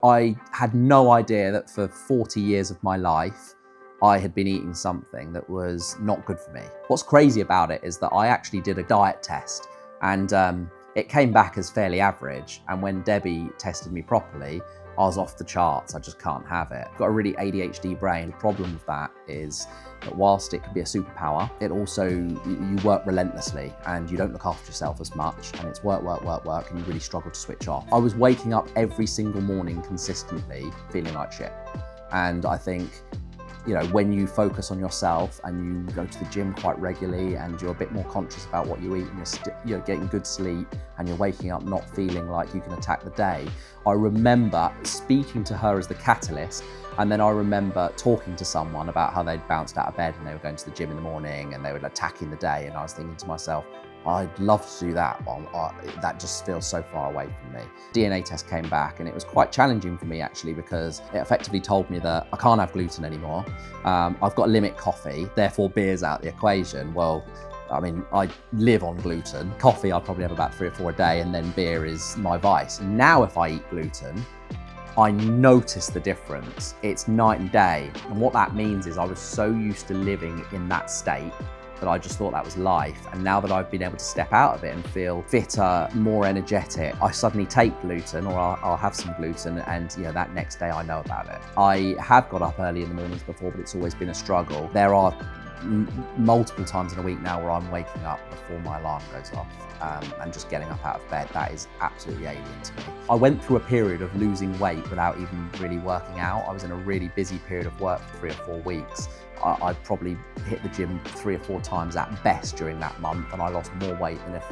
I had no idea that for 40 years of my life, I had been eating something that was not good for me. What's crazy about it is that I actually did a diet test and it came back as fairly average. And when Debbie tested me properly, I was off the charts. I just can't have it. I've got a really ADHD brain. The problem with that is that whilst it can be a superpower, it also, you work relentlessly and you don't look after yourself as much, and it's work, and you really struggle to switch off. I was waking up every single morning consistently feeling like shit. And I think, you know, when you focus on yourself and you go to the gym quite regularly and you're a bit more conscious about what you eat and you're getting good sleep and you're waking up not feeling like you can attack the day. I remember speaking to her as the catalyst, and then I remember talking to someone about how they'd bounced out of bed and they were going to the gym in the morning and they were attacking the day, and I was thinking to myself, I'd love to do that, that just feels so far away from me. DNA test came back and it was quite challenging for me actually, because it effectively told me that I can't have gluten anymore. I've got to limit coffee, therefore beer's out the equation. Well, I mean, I live on gluten. Coffee I probably have about 3 or 4 a day, and then beer is my vice. Now if I eat gluten, I notice the difference. It's night and day. And what that means is I was so used to living in that state that I just thought that was life. And now that I've been able to step out of it and feel fitter, more energetic, I suddenly take gluten, or I'll have some gluten, and you know, that next day I know about it. I have got up early in the mornings before, but it's always been a struggle. There are multiple times in a week now where I'm waking up before my alarm goes off and just getting up out of bed. That is absolutely alien to me. I went through a period of losing weight without even really working out. I was in a really busy period of work for 3 or 4 weeks. I probably hit the gym 3 or 4 times at best during that month, and I lost more weight than if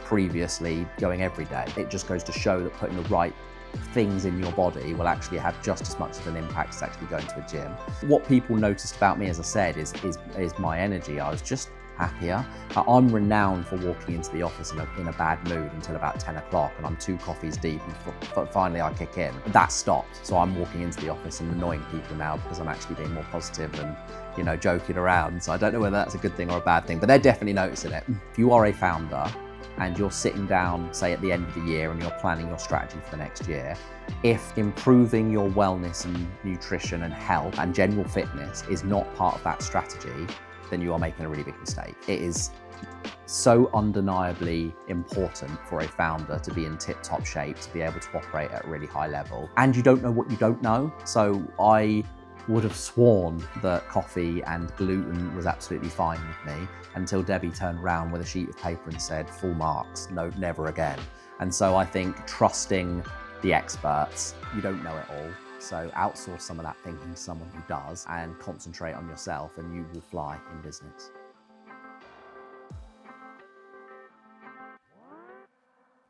previously going every day. It just goes to show that putting the right things in your body will actually have just as much of an impact as actually going to a gym. What people noticed about me, as I said, is my energy. I was just happier. I'm renowned for walking into the office in a bad mood until about 10 o'clock, and I'm 2 coffees deep and finally I kick in. That stopped. So I'm walking into the office and annoying people now because I'm actually being more positive and, you know, joking around. So I don't know whether that's a good thing or a bad thing, but they're definitely noticing it. If you are a founder and you're sitting down, say at the end of the year, and you're planning your strategy for the next year, if improving your wellness and nutrition and health and general fitness is not part of that strategy, then you are making a really big mistake. It is so undeniably important for a founder to be in tip-top shape, to be able to operate at a really high level. And you don't know what you don't know. So I would have sworn that coffee and gluten was absolutely fine with me until Debbie turned around with a sheet of paper and said, full marks, no, never again. And so I think trusting the experts, you don't know it all. So outsource some of that thinking to someone who does and concentrate on yourself, and you will fly in business.